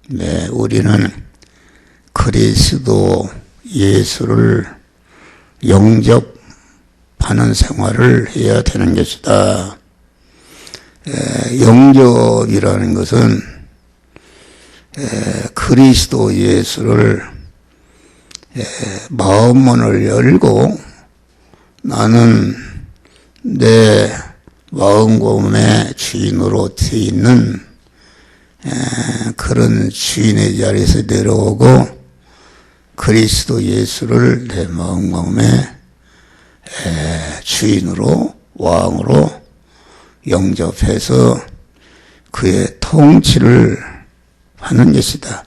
네, 우리는 그리스도 예수를 영접하는 생활을 해야 되는 것이다. 영접이라는 것은 그리스도 예수를 마음문을 열고 나는 내 마음고음의 주인으로 되어 있는 그런 주인의 자리에서 내려오고 그리스도 예수를 내 마음고음의 주인으로 왕으로 영접해서 그의 통치를 받는 것이다.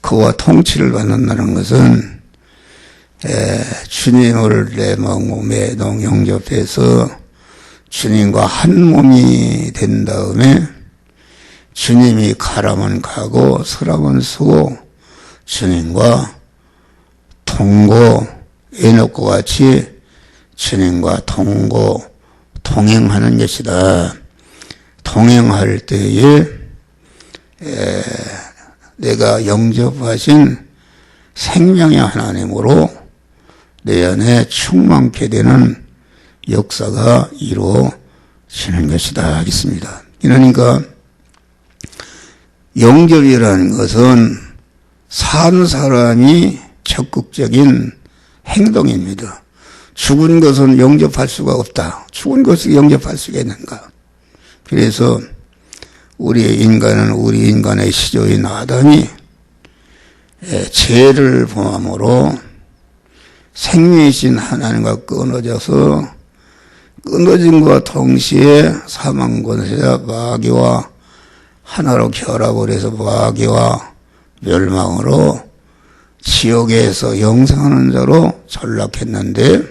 그와 통치를 받는다는 것은 주님을 내 마음에 영접해서 주님과 한 몸이 된 다음에 주님이 가라면 가고 서라면 서고 주님과 동거 에녹과 같이 주님과 동거 동행하는 것이다. 동행할 때에 내가 영접하신 생명의 하나님으로 내 안에 충만케 되는 역사가 이루어지는 것이다 하겠습니다. 그러니까 영접이라는 것은 산 사람이 적극적인 행동입니다. 죽은 것은 영접할 수가 없다. 죽은 것을 영접할 수가 있는가? 그래서 우리 인간의 시조인 아담이 죄를 범함으로 생명이신 하나님과 끊어져서 끊어짐과 동시에 사망권세자 마귀와 하나로 결합을 해서 마귀와 멸망으로 지옥에서 영생하는 자로 전락했는데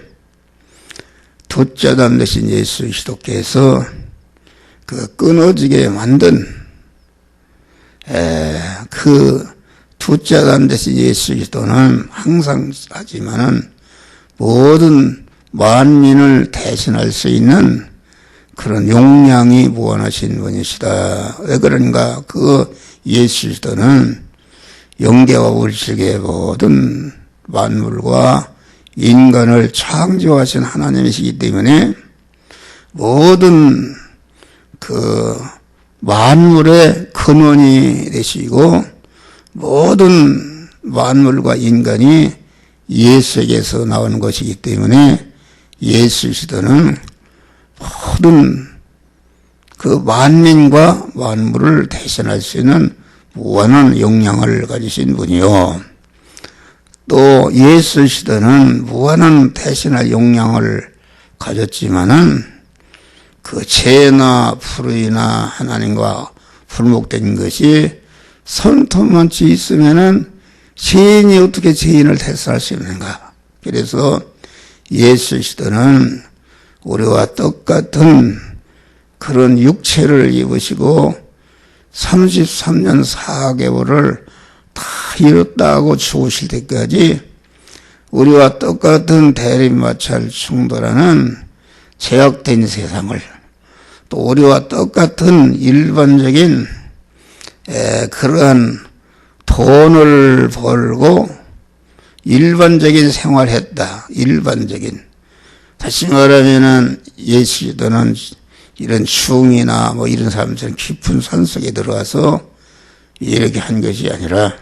두자담 되신 예수 그리스도께서 그 끊어지게 만든 그 두자담 되신 예수 그리스도는 항상 하지만은 모든 만민을 대신할 수 있는 그런 용량이 무한하신 분이시다. 왜 그런가? 그 예수 그리스도는 영계와 물질계 모든 만물과 인간을 창조하신 하나님이시기 때문에 모든 그 만물의 근원이 되시고 모든 만물과 인간이 예수에게서 나온 것이기 때문에 예수 그리스도는 모든 그 만민과 만물을 대신할 수 있는 무한한 역량을 가지신 분이요. 또 예수 그리스도는 무한한 대신할 역량을 가졌지만은 그 죄나 불의나 하나님과 불목된 것이 손톱만치 있으면은 죄인이 어떻게 죄인을 대신할 수 있는가? 그래서 예수 그리스도는 우리와 똑같은 그런 육체를 입으시고 33년 4개월을 다 이뤘다고 죽으실 때까지 우리와 똑같은 대립마찰 충돌하는 제약된 세상을 또 우리와 똑같은 일반적인 그러한 돈을 벌고 일반적인 생활했다. 일반적인. 다시 말하면은 예수 그리스도는 이런 중이나 뭐 이런 사람처럼 깊은 산속에 들어가서 이렇게 한 것이 아니라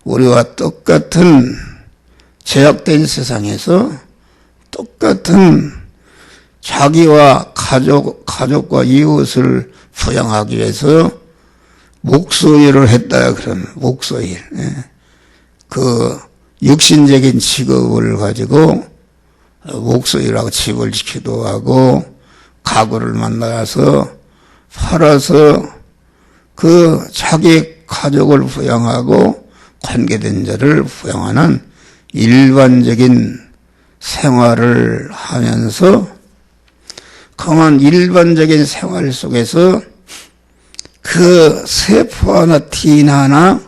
우리와 똑같은 제약된 세상에서 똑같은 자기와 가족과 이웃을 부양하기 위해서 목소일을 했다. 그런 목소일. 그 육신적인 직업을 가지고 목소일하고 집을 지키기도 하고 가구를 만나서 팔아서 그 자기 가족을 부양하고 관계된 자를 부양하는 일반적인 생활을 하면서 그만 일반적인 생활 속에서 그 세포 하나 티 하나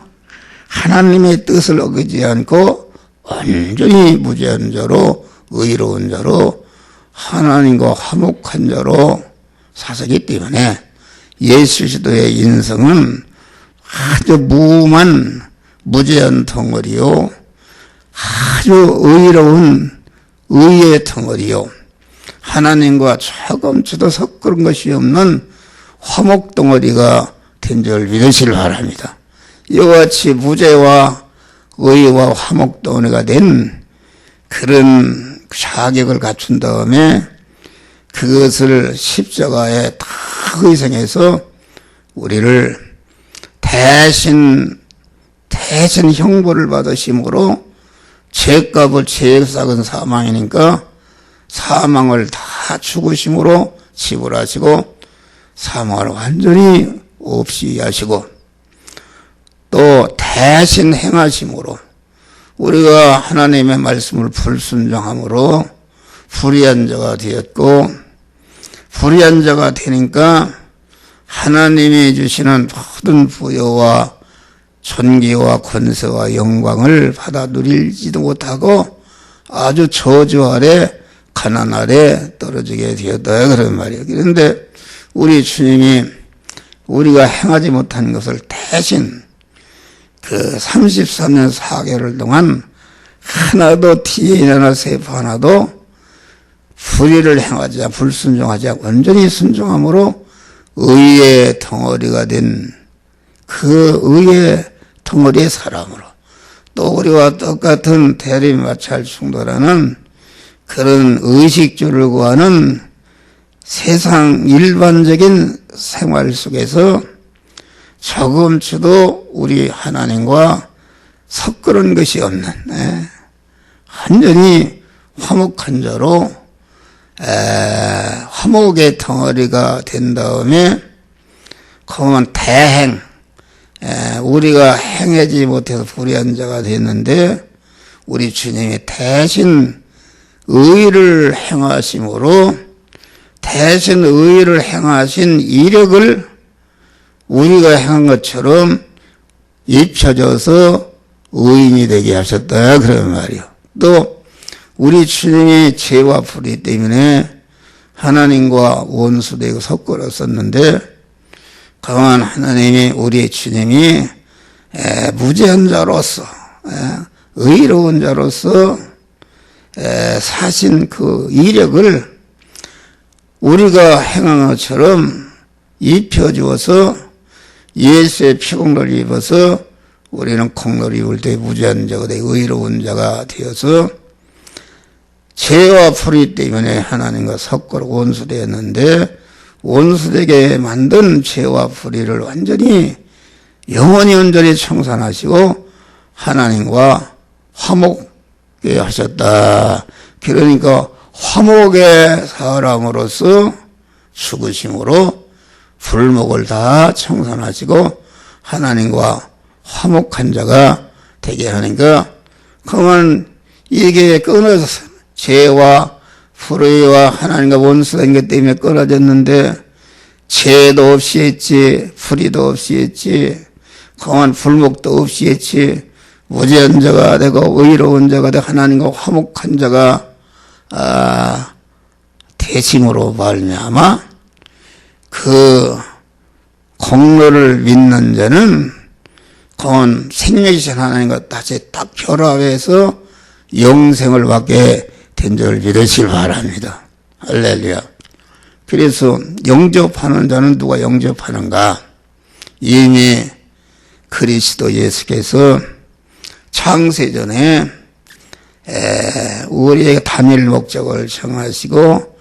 하나님의 뜻을 어기지 않고 완전히 무죄한 자로 의로운 자로 하나님과 화목한 자로 사서기 때문에 예수 그리스도의 인성은 아주 무음한 무제한 덩어리요, 아주 의로운 의의 덩어리요, 하나님과 조금치도 섞은 것이 없는 화목 덩어리가 된 줄 믿으시길 바랍니다. 이와 같이 무죄와 의와 화목 덩어리가 된 그런 자격을 갖춘 다음에 그것을 십자가에 다 희생해서 우리를 대신 형벌을 받으심으로 죄값을 죄에 싹은 사망이니까 사망을 다 죽으심으로 지불하시고 사망을 완전히 없이 하시고 또 대신 행하심으로 우리가 하나님의 말씀을 불순종함으로 불의한 자가 되었고, 불의한 자가 되니까 하나님이 주시는 모든 부여와 존귀와 권세와 영광을 받아 누리지도 못하고 아주 저주 아래 가난 아래 떨어지게 되었다 그런 말이에요. 그런데 우리 주님이 우리가 행하지 못한 것을 대신 그 33년 4개월 동안 하나도 티에 하나 세포 하나도 불의를 행하지 않고 불순종하지 않고 완전히 순종함으로 의의 덩어리가 된 그 의의 덩어리의 사람으로 또 우리와 똑같은 대립 마찰 충돌하는 그런 의식주를 구하는 세상 일반적인 생활 속에서 조금치도 우리 하나님과 섞은 것이 없는 완전히 화목한 자로 화목의 덩어리가 된 다음에 그러면 대행 우리가 행하지 못해서 불의한 자가 됐는데 우리 주님이 대신 의를 행하심으로 대신 의를 행하신 이력을 우리가 행한 것처럼 입혀져서 의인이 되게 하셨다 그런 말이요. 또 우리 주님이 죄와 불의 때문에 하나님과 원수되고 섞어졌었는데 그러한 하나님이 우리 주님이 무죄한 자로서 의로운 자로서 사신 그 이력을 우리가 행한 것처럼 입혀주어서 예수의 피공로를 입어서 우리는 공로를 입을 때 무죄한 자가 되고 의로운 자가 되어서 죄와 불의 때문에 하나님과 섞어 원수되었는데 원수되게 만든 죄와 불의를 완전히 영원히 온전히 청산하시고 하나님과 화목게 하셨다. 그러니까 화목의 사람으로서 죽으심으로 불목을 다 청산하시고 하나님과 화목한 자가 되게 하니까 그러면 이게 끊어서 죄와 불의와 하나님과 원수된 것 때문에 끊어졌는데 죄도 없이 했지 불의도 없이 했지 그만 불목도 없이 했지 무죄한 자가 되고 의로운 자가 되고 하나님과 화목한 자가 되심으로 말미암아 그 공로를 믿는 자는 그건 생명이신 하나님과 다시 딱 결합해서 영생을 받게 된 줄 믿으시길 바랍니다. 할렐루야. 그래서 영접하는 자는 누가 영접하는가? 이미 그리스도 예수께서 창세전에 우리에게 단일 목적을 정하시고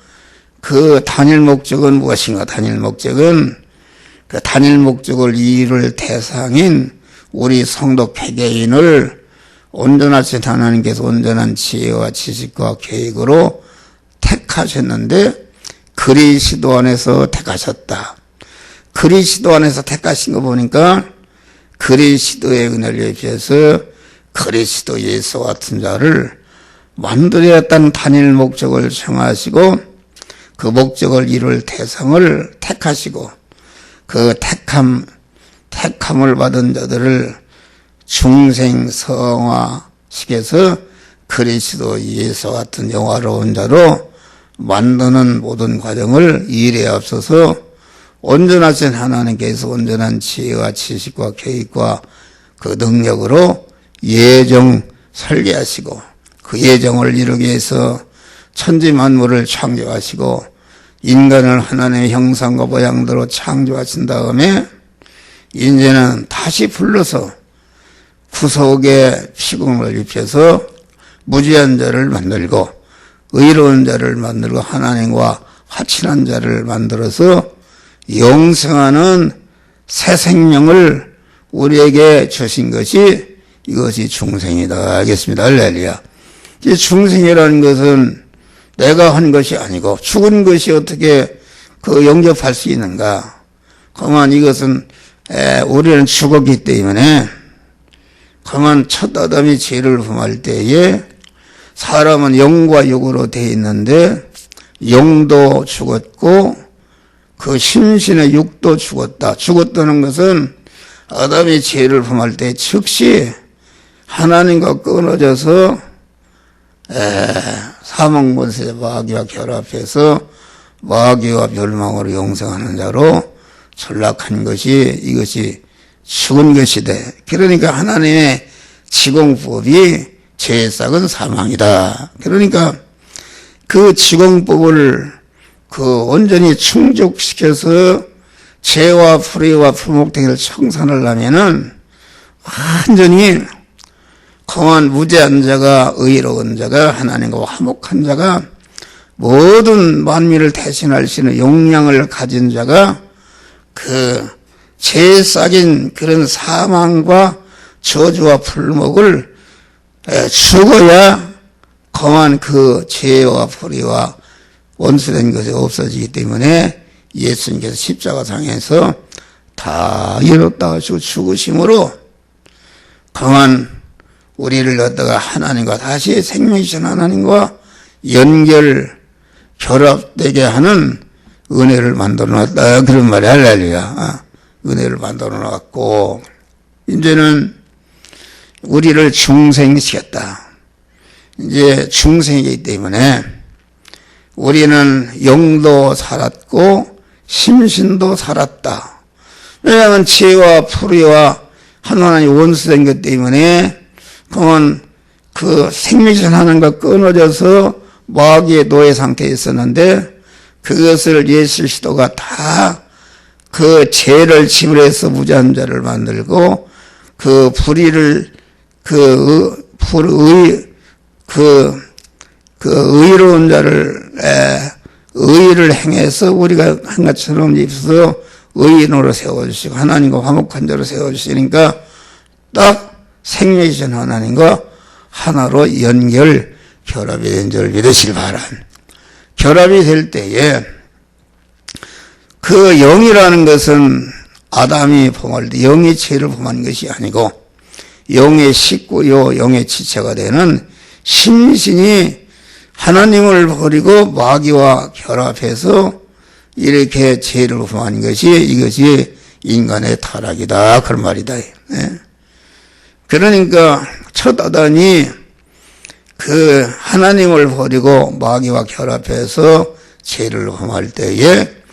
그 단일 목적은 무엇인가? 단일 목적은 그 단일 목적을 이룰 대상인 우리 성도 개개인을 온전하신 하나님께서 온전한 지혜와 지식과 계획으로 택하셨는데 그리스도 안에서 택하셨다. 그리스도 안에서 택하신 거 보니까 그리스도의 은혜를 입혀서 그리스도 예수 같은 자를 만들어야 했다는 단일 목적을 정하시고 그 목적을 이룰 대상을 택하시고 그 택함을 받은 자들을 중생성화시켜서 그리스도 예수 같은 영화로운 자로 만드는 모든 과정을 일에 앞서서 온전하신 하나님께서 온전한 지혜와 지식과 계획과 그 능력으로 예정 설계하시고 그 예정을 이루기 위해서 천지 만물을 창조하시고 인간을 하나님의 형상과 모양대로 창조하신 다음에 이제는 다시 불러서 구속의 피공을 입혀서 무죄한 자를 만들고 의로운 자를 만들고 하나님과 화친한 자를 만들어서 영생하는 새 생명을 우리에게 주신 것이 이것이 중생이다. 알겠습니다. 할렐루야. 이 중생이라는 것은 내가 한 것이 아니고 죽은 것이 어떻게 그 영접할 수 있는가. 그만 이것은 우리는 죽었기 때문에 그만 첫 아담이 죄를 범할 때에 사람은 영과 육으로 되어 있는데 영도 죽었고 그 심신의 육도 죽었다. 죽었다는 것은 아담이 죄를 범할 때 즉시 하나님과 끊어져서 사망권세 마귀와 결합해서 마귀와 멸망으로 영생하는 자로 전락한 것이 이것이 죽은 것이다. 그러니까 하나님의 지공법이 죄의 싹은 사망이다. 그러니까 그 지공법을 그 온전히 충족시켜서 죄와 불의와 불목되기를 청산하려면은 완전히 공한 무죄한 자가 의로운 자가 하나님과 화목한 자가 모든 만민을 대신할 수 있는 용량을 가진 자가 그 죄에 싹인 그런 사망과 저주와 불목을 죽어야 공한 그 죄와 불의와 원수된 것이 없어지기 때문에 예수님께서 십자가상에서 다 이뤘다 하시고 죽으심으로 강한 우리를 갖다가 하나님과 다시 생명이신 하나님과 연결 결합되게 하는 은혜를 만들어 놨다. 그런 말이 할렐루야. 은혜를 만들어 놨고 이제는 우리를 중생시켰다. 이제 중생이기 때문에 우리는 영도 살았고 심신도 살았다. 왜냐하면 죄와 불의와 하나님이 원수된 것 때문에 그건 그 생명이신 하나님과 끊어져서 마귀의 노예 상태에 있었는데 그것을 예수 그리스도가 다 그 죄를 지불해서 무죄한 자를 만들고 그 불의를 의로운 자를 의를 행해서 우리가 한 것처럼 입어서 의인으로 세워주시고 하나님과 화목한 자로 세워주시니까 딱 생명이신 하나님과 하나로 연결 결합이 된 줄 믿으시기 바랍니다. 결합이 될 때에 그 영이라는 것은 아담이 범할 때 영의 죄를 범한 것이 아니고 영의 식구요 영의 지체가 되는 심신이 하나님을 버리고 마귀와 결합해서 이렇게 죄를 범한 것이 이것이 인간의 타락이다. 그런 말이다. 그러니까 첫 아담이 그 하나님을 버리고 마귀와 결합해서 죄를 범할 때에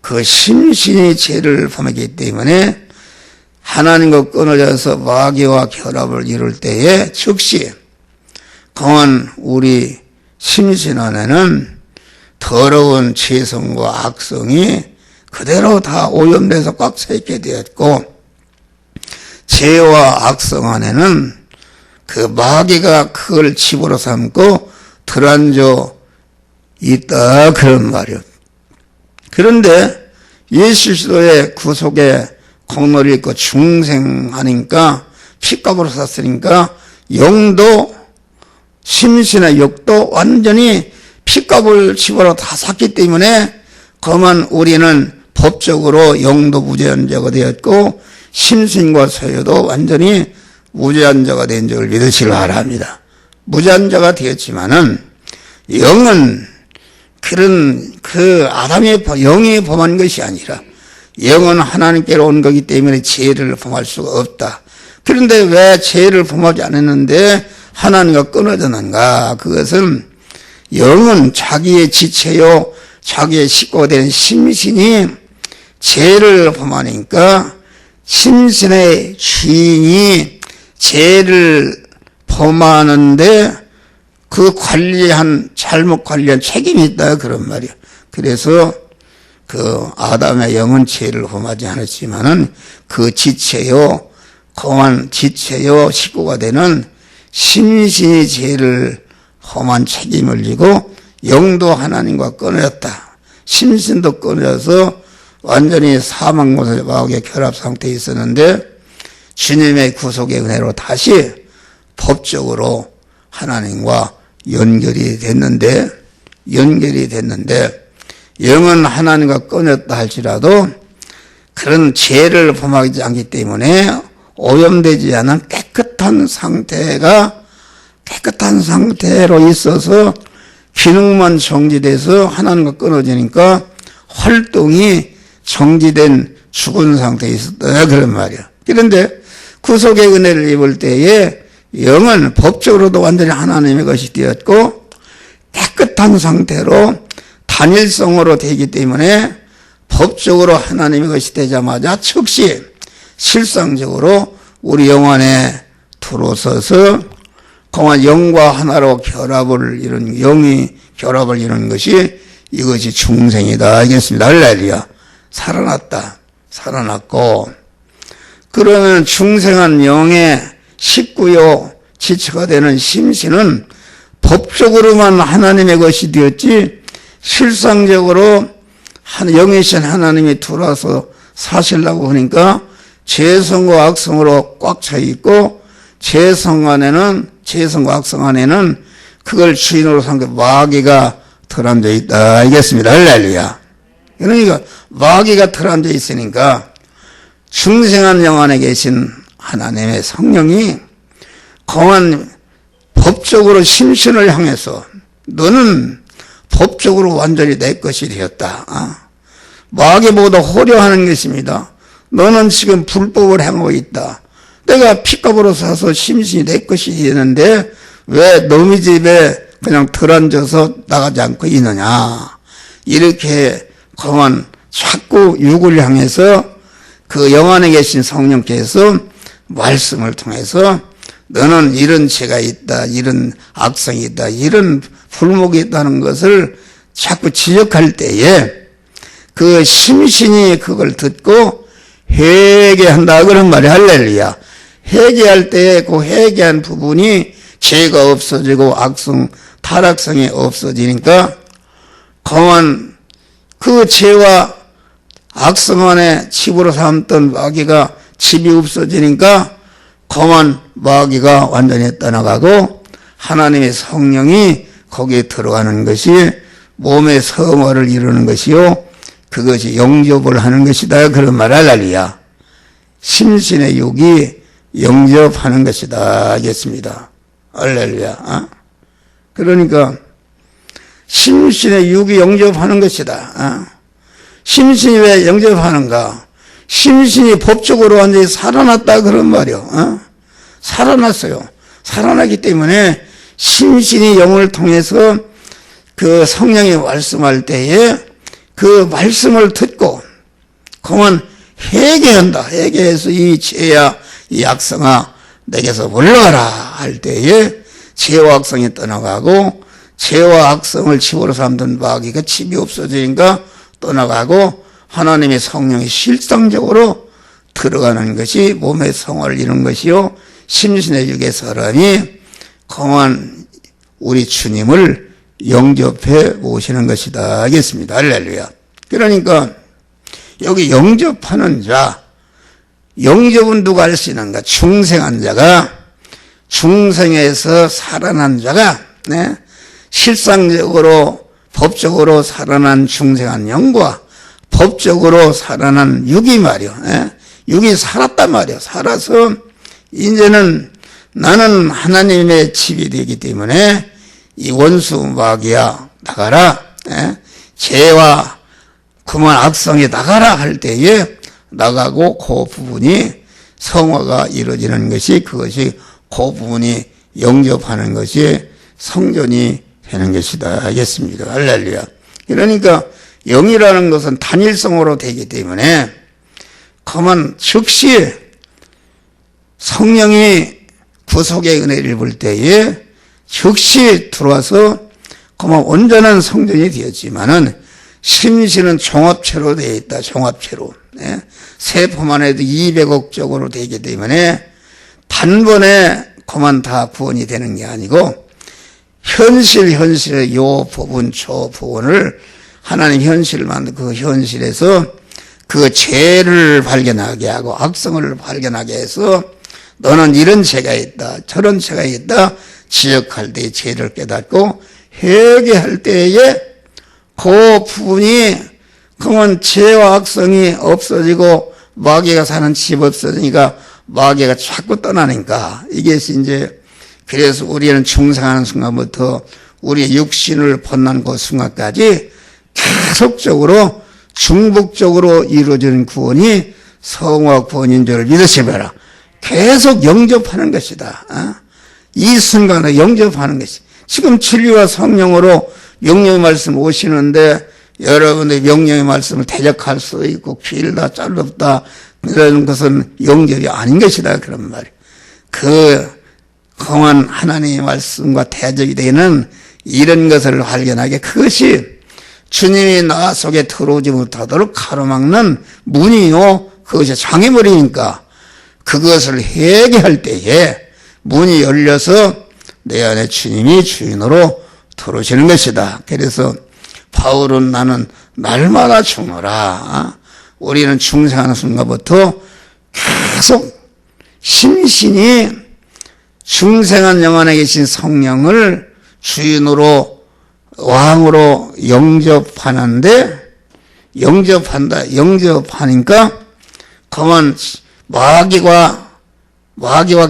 그 심신이 죄를 범했기 때문에 하나님과 끊어져서 마귀와 결합을 이룰 때에 즉시 강한 우리 심신 안에는 더러운 죄성과 악성이 그대로 다 오염돼서 꽉 차 있게 되었고 죄와 악성 안에는 그 마귀가 그걸 집으로 삼고 들어앉아 있다. 그런 말이요. 그런데 예수 그리스도의 구속의 공로를 입고 중생하니까 피값으로 샀으니까 영도 심신의 육도 완전히 피값을 집어로 다 샀기 때문에 그만 우리는 법적으로 영도 무죄한 자가 되었고 심신과 소유도 완전히 무죄한 자가 된 줄 믿으시기 바랍니다. 무죄한 자가 되었지만은 영은 그런 그 아담의 영이 범한 것이 아니라 영은 하나님께로 온 거기 때문에 죄를 범할 수가 없다. 그런데 왜 죄를 범하지 않았는데 하나님과 끊어졌는가? 그것은 영은 자기의 지체요 자기의 식구가 되는 심신이 죄를 범하니까 심신의 주인이 죄를 범하는데 그 잘못 관리한 책임이 있다 그런 말이야. 그래서 그 아담의 영은 죄를 범하지 않았지만은 그 지체요, 공한 지체요 식구가 되는 심신이 죄를 범한 책임을 지고 영도 하나님과 끊어졌다. 심신도 끊어져서 완전히 사망모습 마귀의 결합 상태에 있었는데 주님의 구속의 은혜로 다시 법적으로 하나님과 연결이 됐는데 영은 하나님과 끊었다 할지라도 그런 죄를 범하지 않기 때문에 오염되지 않은 깨끗한 상태로 있어서 기능만 정지돼서 하나님과 끊어지니까 활동이 정지된 죽은 상태에 있었다 그런 말이야. 그런데 구속의 은혜를 입을 때에 영은 법적으로도 완전히 하나님의 것이 되었고 깨끗한 상태로 단일성으로 되기 때문에 법적으로 하나님의 것이 되자마자 즉시 실상적으로 우리 영 안에 들어서서 공한 영과 하나로 영이 결합을 이루는 것이 이것이 중생이다 알겠습니다. 할렐루야. 살아났고 그러면 중생한 영의 식구요 지체가 되는 심신은 법적으로만 하나님의 것이 되었지 실상적으로 영이신 하나님이 들어와서 사시려고 하니까 죄성과 악성으로 꽉 차 있고 죄성과 악성 안에는 그걸 주인으로 삼고 마귀가 들어앉아 있다 알겠습니다. 할렐루야. 그러니까 마귀가 들어앉아 있으니까 중생한 영 안에 계신 하나님의 성령이 공한 법적으로 심신을 향해서 너는 법적으로 완전히 내 것이 되었다. 마귀보다 호려하는 것입니다. 너는 지금 불법을 행하고 있다. 내가 핏값으로 사서 심신이 내 것이 되는데 왜 너희 집에 그냥 들어앉아서 나가지 않고 있느냐. 이렇게 공한 자꾸 육을 향해서 그 영 안에 계신 성령께서 말씀을 통해서 너는 이런 죄가 있다, 이런 악성이 있다, 이런 불목이 있다는 것을 자꾸 지적할 때에 그 심신이 그걸 듣고 회개한다 그런 말이 할렐루야. 회개할 때에 그 회개한 부분이 죄가 없어지고 타락성이 없어지니까 공한 그 죄와 악성 안에 집으로 삼던 마귀가 집이 없어지니까 공한 마귀가 완전히 떠나가고 하나님의 성령이 거기에 들어가는 것이 몸의 성화를 이루는 것이요 그것이 영접을 하는 것이다 그런 말 할렐루야. 심신의 육이 영접하는 것이다 하겠습니다. 할렐루야. 그러니까 심신의 육이 영접하는 것이다. 심신이 왜 영접하는가? 심신이 법적으로 완전히 살아났다 그런 말이요. 살아났어요. 살아나기 때문에 심신이 영을 통해서 그 성령이 말씀할 때에 그 말씀을 듣고 그만 회개한다. 회개해서 이 죄야 이 악성아 내게서 물러가라 할 때에 죄와 악성이 떠나가고 죄와 악성을 집으로 삼던 마귀가 집이 없어지니까 떠나가고 하나님의 성령이 실상적으로 들어가는 것이 몸의 성화를 이루는 것이요 심신의 육의 사람이 공한 우리 주님을 영접해 모시는 것이다 하겠습니다. 할렐루야. 그러니까 여기 영접하는 자, 영접은 누가 할 수 있는가? 중생한 자가, 중생에서 살아난 자가 실상적으로 법적으로 살아난 중생한 영과 법적으로 살아난 육이 말이요. 육이 살았단 말이요. 살아서 이제는 나는 하나님의 집이 되기 때문에 이 원수 마귀야 나가라. 죄와 그만 악성이 나가라 할 때에 나가고 그 부분이 성화가 이루어지는 것이 그것이 그 부분이 영접하는 것이 성전이 되는 것이다 하겠습니다. 할렐루야. 그러니까 영이라는 것은 단일성으로 되기 때문에 그만 즉시 성령이 구속의 은혜를 입을 때에 즉시 들어와서 그만 온전한 성전이 되었지만은 심신은 종합체로 되어 있다. 종합체로. 세포만 해도 200억 쪽으로 되기 때문에 단번에 그만 다 구원이 되는 게 아니고 현실의 요 부분 저 부분을 하나님 현실을 만든 그 현실에서 그 죄를 발견하게 하고 악성을 발견하게 해서 너는 이런 죄가 있다 저런 죄가 있다 지적할 때에 죄를 깨닫고 회개할 때에 그 부분이 그러면 죄와 악성이 없어지고 마귀가 사는 집 없어지니까 마귀가 자꾸 떠나니까 이게 이제 그래서 우리는 중생하는 순간부터 우리의 육신을 벗는 그 순간까지 계속적으로 중복적으로 이루어지는 구원이 성화 구원인 줄을 믿으시면 계속 영접하는 것이다. 이 순간을 영접하는 것이 지금 진리와 성령으로 명령의 말씀 오시는데 여러분의 명령의 말씀을 대적할 수도 있고 길다 짧다 이런 것은 영접이 아닌 것이다 그런 말이에요. 그 공한 하나님의 말씀과 대적이 되는 이런 것을 발견하게 그것이 주님이 나 속에 들어오지 못하도록 가로막는 문이요 그것이 장애물이니까 그것을 회개할 때에 문이 열려서 내 안에 주님이 주인으로 들어오시는 것이다. 그래서 바울은 나는 날마다 죽노라. 우리는 중생하는 순간부터 계속 심신이 중생한 영안에 계신 성령을 주인으로 왕으로 영접하니까 그만 마귀와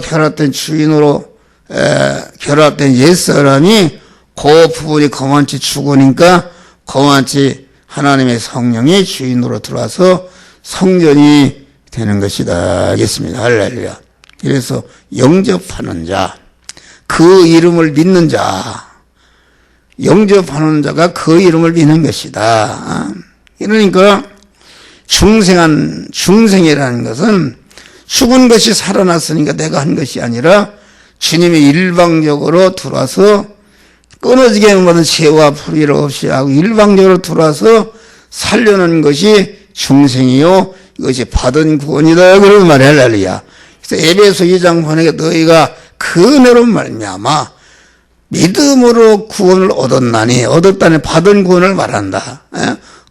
결합된 주인으로 결합된 옛사람이 그 부분이 거만치 죽으니까 거만치 하나님의 성령이 주인으로 들어와서 성전이 되는 것이다 하겠습니다. 할렐루야. 그래서 영접하는 자, 그 이름을 믿는 자, 영접하는 자가 그 이름을 믿는 것이다. 그러니까 중생이라는 것은 죽은 것이 살아났으니까 내가 한 것이 아니라 주님이 일방적으로 들어와서 끊어지게 모든 죄와 불의를 없이 하고 일방적으로 들어와서 살려는 것이 중생이요 이것이 받은 구원이다 그런 말이야. 할렐루야. 그래서 에베소 2장 보내게 너희가 그 은혜로 말미암아 믿음으로 구원을 얻었다니 받은 구원을 말한다.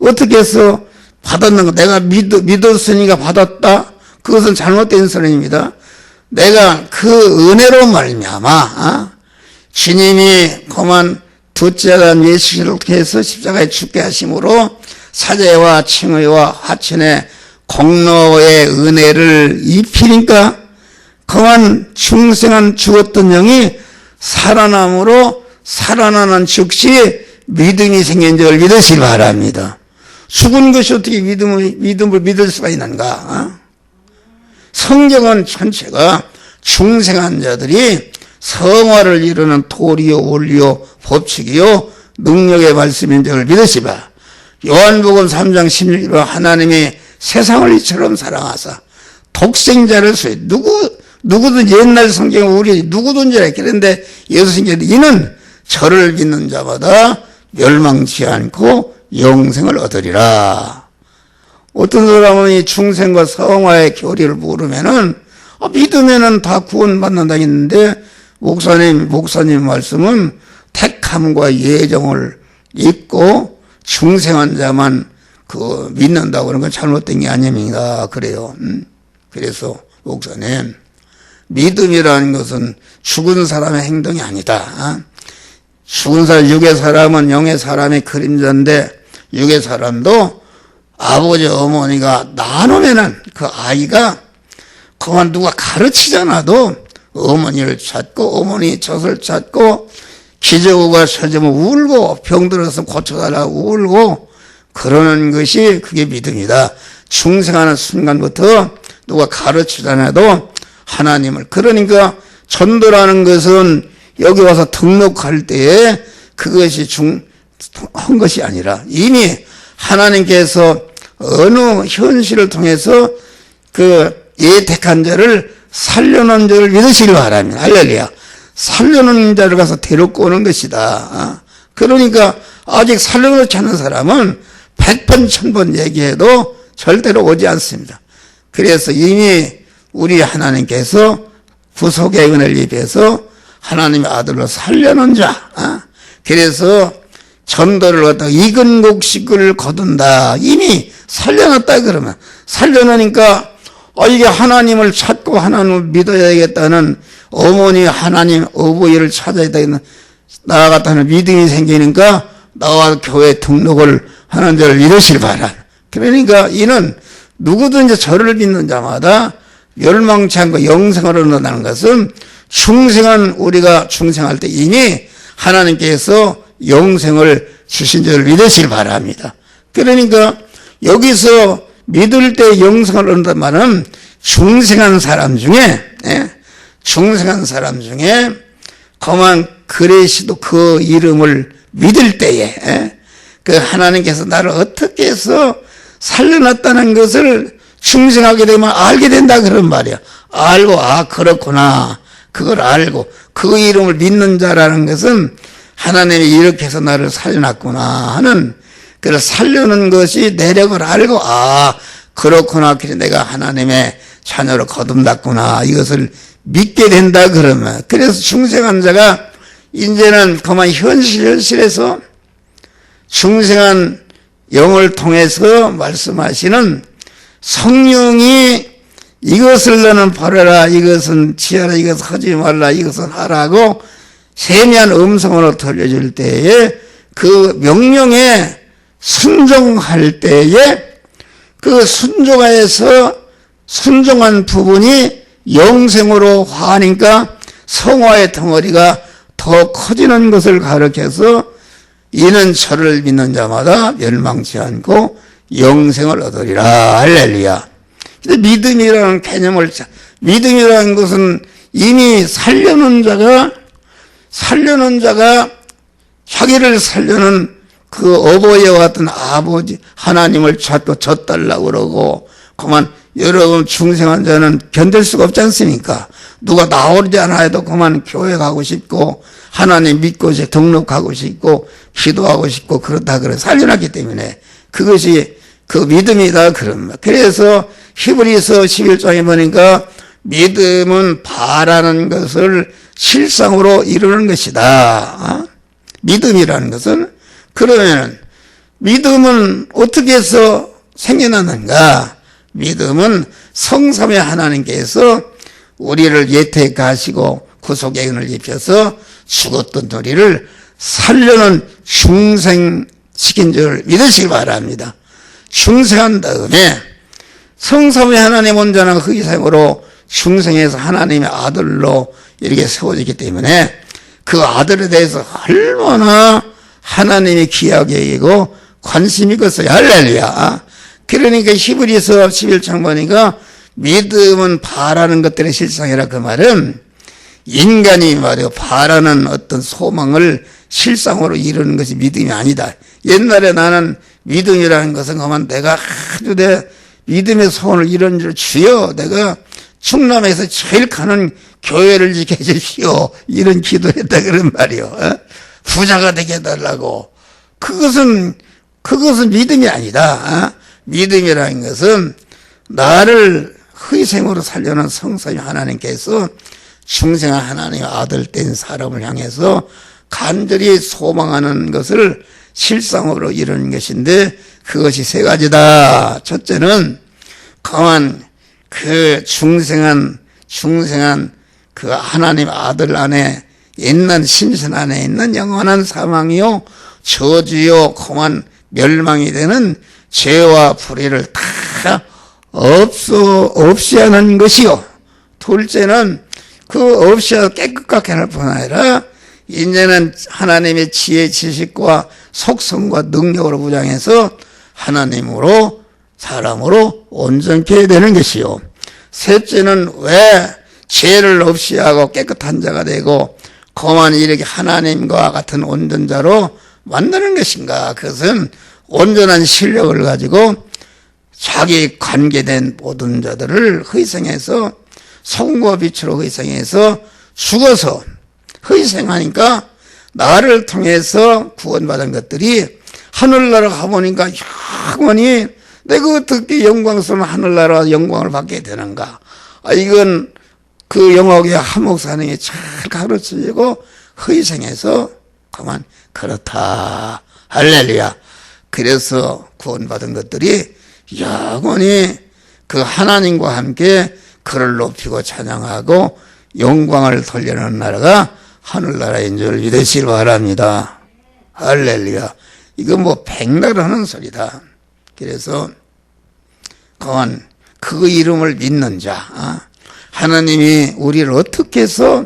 어떻게 해서 받았는가? 내가 믿었으니까 받았다. 그것은 잘못된 선언입니다. 내가 그 은혜로 말미암아 주님이 그만 둘째간 예수를 통해서 십자가에 죽게 하심으로 사죄와 칭의와 화친의 공로의 은혜를 입히니까 그만 중생한 죽었던 영이 살아남으로 살아나는 즉시 믿음이 생긴 줄 믿으시기 바랍니다. 죽은 것이 어떻게 믿음을 믿을 수가 있는가? 성경은 전체가 중생한 자들이 성화를 이루는 도리요 원리요 법칙이요 능력의 말씀인 줄 믿으시바. 요한복음 3장 16절로 하나님이 세상을 이처럼 사랑하사 독생자를 누구든 옛날 성경에 우리 누구든지 그런데 예수님께서 이는 저를 믿는 자마다 멸망치 않고 영생을 얻으리라. 어떤 사람은 이 중생과 성화의 교리를 모르면은 믿으면은 다 구원받는다 했는데 목사님 말씀은 택함과 예정을 입고 중생한 자만 믿는다고 그런 건 잘못된 게 아닙니다. 그래요. 그래서 목사님 믿음이라는 것은 죽은 사람의 행동이 아니다. 죽은 사람, 육의 사람은 영의 사람의 그림자인데 육의 사람도 아버지 어머니가 나누면은 그 아이가 그만 누가 가르치잖아도 어머니를 찾고 어머니 젖을 찾고 기저귀가 쳐지면 울고 병들어서 고쳐달라고 울고 그러는 것이 그게 믿음이다. 중생하는 순간부터 누가 가르치잖아도 하나님을 그러니까 전도라는 것은 여기 와서 등록할 때에 그것이 한 것이 아니라 이미 하나님께서 어느 현실을 통해서 그 예택한 자를 살려놓은 자를 믿으시기 바랍니다. 할렐루야. 살려놓은 자를 가서 데리고 오는 것이다. 그러니까 아직 살려놓지 않은 사람은 100번 1000번 얘기해도 절대로 오지 않습니다. 그래서 이미 우리 하나님께서 구속의 은혜를 입혀서 하나님의 아들로 살려놓은 자, 그래서 전도를 갖다가 익은 곡식을 거둔다. 이미 살려놨다 그러면 살려놓으니까 이게 하나님을 찾고 하나님을 믿어야겠다는 어머니 하나님 어버이를 찾아야 되겠는 나아갔다는 믿음이 생기니까 나와 교회 등록을 하는 자를 믿으실 바라. 그러니까 이는 누구든지 저를 믿는 자마다 멸망치 않고 영생을 얻는다는 것은 중생한 우리가 중생할 때 이미 하나님께서 영생을 주신 자를 믿으시길 바랍니다. 그러니까 여기서 믿을 때 영생을 얻는다는 말은 중생한 사람 중에 그만 그레시도 그 이름을 믿을 때에 그 하나님께서 나를 어떻게 해서 살려놨다는 것을 중생하게 되면 알게 된다 그런 말이야. 알고 그렇구나. 그걸 알고 그 이름을 믿는 자라는 것은 하나님이 이렇게 해서 나를 살려놨구나 하는 그 살려는 것이 내력을 알고 그렇구나. 그래서 내가 하나님의 자녀로 거듭났구나. 이것을 믿게 된다 그러면 그래서 중생한 자가 이제는 그만 현실에서 중생한 영을 통해서 말씀하시는 성령이 이것을 너는 버려라, 이것은 지어라, 이것을 하지 말라, 이것은 하라고 세미한 음성으로 들려줄 때에 그 명령에 순종할 때에 그 순종한 부분이 영생으로 화하니까 성화의 덩어리가 더 커지는 것을 가르쳐서 이는 저를 믿는 자마다 멸망치 않고 영생을 얻으리라. 할렐루야. 믿음이라는 믿음이라는 것은 이미 살려놓은 자가 자기를 살려는 그 어버이와 같은 아버지 하나님을 찾고 젖달라고 그러고 그만 여러분 중생한 자는 견딜 수가 없지 않습니까? 누가 나오지 않아 해도 그만 교회 가고 싶고 하나님 믿고 등록하고 싶고 기도하고 싶고 그렇다 그래 살려놨기 때문에 그것이 그 믿음이다 그런. 그래서 히브리서 11장에 보니까 믿음은 바라는 것을 실상으로 이루는 것이다. 믿음이라는 것은 그러면 믿음은 어떻게 해서 생겨나는가? 믿음은 성삼위 하나님께서 우리를 예택하시고 구속의 은혜를 입혀서 죽었던 우리를 살려는 중생시킨 줄 믿으시기 바랍니다. 중생한 다음에 성삼위 하나님 온전한 그 이상으로 중생해서 하나님의 아들로 이렇게 세워지기 때문에 그 아들에 대해서 얼마나 하나님이 귀하게 여기고 관심이 있었어요. 할렐루야. 그러니까 히브리서 11장 보니까 믿음은 바라는 것들의 실상이라 그 말은 인간이 말이요 바라는 어떤 소망을 실상으로 이루는 것이 믿음이 아니다. 옛날에 나는 믿음이라는 것은 그만 내가 아주 내 믿음의 소원을 이루는 줄 주여 내가 충남에서 제일 가는 교회를 지켜 주십시오. 이런 기도했다 그런 말이요. 부자가 되게 해달라고. 그것은 믿음이 아니다. 믿음이라는 것은 나를 희생으로 살려는 성삼위 하나님께서 중생한 하나님의 아들 된 사람을 향해서 간절히 소망하는 것을 실상으로 이루는 것인데 그것이 세 가지다. 첫째는 강한 그 중생한 그 하나님 아들 안에 있는 신선 안에 있는 영원한 사망이요 저주요 공한 멸망이 되는 죄와 불의를 다 없이 하는 것이요. 둘째는 그 없이 깨끗하게 할 뿐 아니라 이제는 하나님의 지혜 지식과 속성과 능력으로 무장해서 하나님으로 사람으로 온전케 되는 것이요. 셋째는 왜 죄를 없이 하고 깨끗한 자가 되고 그만 이렇게 하나님과 같은 온전자로 만드는 것인가? 그것은 온전한 실력을 가지고 자기 관계된 모든 자들을 희생해서 성과 빛으로 희생해서 죽어서 희생하니까 나를 통해서 구원받은 것들이 하늘나라 가보니까 영원히 내가 어떻게 영광스러운 하늘나라 영광을 받게 되는가. 이건 그 영역의 한목사님이 잘 가르쳐주고 희생해서 그만 그렇다. 할렐루야. 그래서 구원받은 것들이 영원히 그 하나님과 함께 그를 높이고 찬양하고 영광을 돌려는 나라가 하늘나라인 줄 믿으시기 바랍니다. 할렐루야. 이건 뭐 백날 하는 소리다. 그래서 그건 그 이름을 믿는 자, 하나님이 우리를 어떻게 해서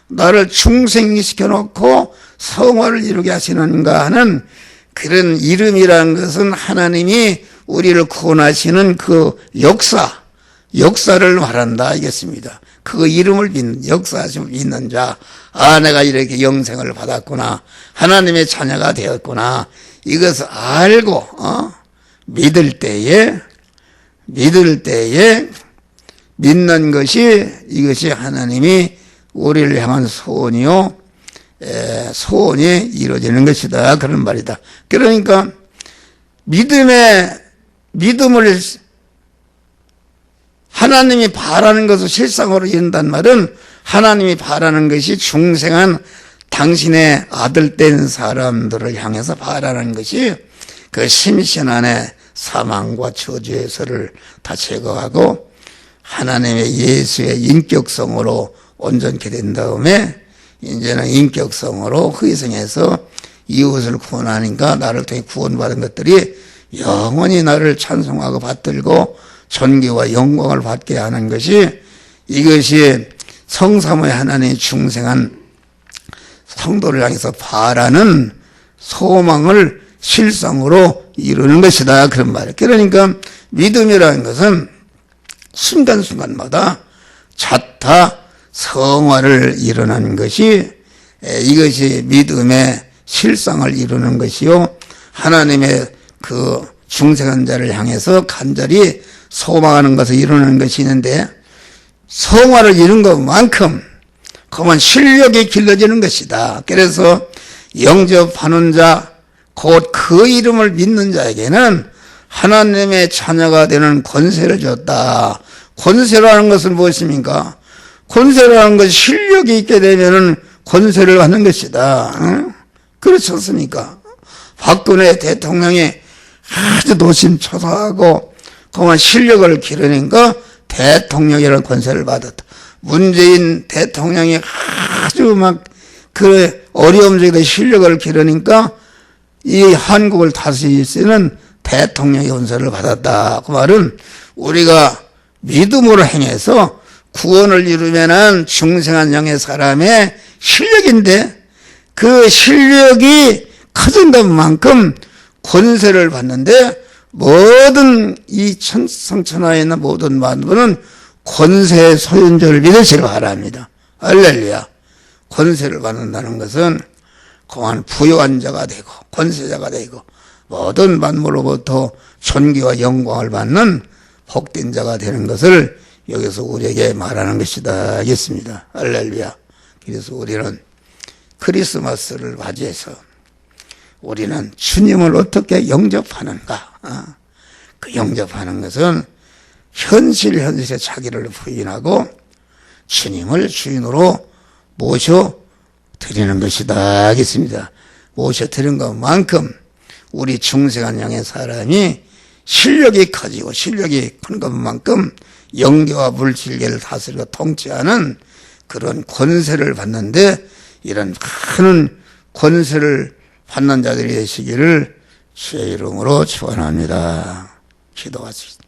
나를 중생시켜 놓고 성화를 이루게 하시는가 하는 그런 이름이라는 것은 하나님이 우리를 구원하시는 그 역사를 말한다 이겠습니다. 그 이름을 믿는, 역사하심을 믿는 자, 내가 이렇게 영생을 받았구나, 하나님의 자녀가 되었구나, 이것을 알고 믿을 때에 믿는 것이, 이것이 하나님이 우리를 향한 소원이요, 소원이 이루어지는 것이다, 그런 말이다. 그러니까 믿음을 하나님이 바라는 것을 실상으로 이룬다는 말은 하나님이 바라는 것이 중생한 당신의 아들된 사람들을 향해서 바라는 것이 그 심신 안에 사망과 저주에서를 다 제거하고 하나님의 예수의 인격성으로 온전케 된 다음에 이제는 인격성으로 희생해서 이웃을 구원하니까 나를 통해 구원받은 것들이 영원히 나를 찬송하고 받들고 존귀와 영광을 받게 하는 것이, 이것이 성삼위 하나님의 중생한 성도를 향해서 바라는 소망을 실상으로 이루는 것이다, 그런 말이에요. 그러니까 믿음이라는 것은 순간순간마다 자타 성화를 이루는 것이, 이것이 믿음의 실상을 이루는 것이요, 하나님의 그 중생한 자를 향해서 간절히 소망하는 것을 이루는 것이 있는데, 성화를 이룬 것만큼 그만 실력이 길러지는 것이다. 그래서 영접하는 자, 곧 그 이름을 믿는 자에게는 하나님의 자녀가 되는 권세를 줬다. 권세라는 것은 무엇입니까? 권세라는 것이 실력이 있게 되면은 권세를 받는 것이다. 응? 그렇지 않습니까? 박근혜 대통령이 아주 노심초사하고 그만 실력을 기르니까 대통령이라는 권세를 받았다. 문재인 대통령이 아주 막 그 어려움 속에 실력을 기르니까 이 한국을 다스릴 수 있는 대통령의 권세를 받았다. 그 말은 우리가 믿음으로 행해서 구원을 이루면은 중생한 영의 사람의 실력인데, 그 실력이 커진 것만큼 권세를 받는데, 모든 이 성천하에 있는 모든 만물은 권세의 소유인 믿으시기 바랍니다. 할렐루야. 권세를 받는다는 것은 그만 부유한 자가 되고 권세자가 되고 모든 만물로부터 존귀와 영광을 받는 복된 자가 되는 것을 여기서 우리에게 말하는 것이다 하겠습니다. 할렐루야. 그래서 우리는 크리스마스를 맞이해서 우리는 주님을 어떻게 영접하는가, 그 영접하는 것은 현실에 자기를 부인하고 주님을 주인으로 모셔드리는 것이다 하겠습니다. 모셔드리는 것만큼 우리 중생한 영의 사람이 실력이 커지고 실력이 큰 것만큼 영계와 물질계를 다스리고 통치하는 그런 권세를 받는데, 이런 큰 권세를 받는 자들이 되시기를 주의 이름으로 축원합니다. 기도하시겠습니다.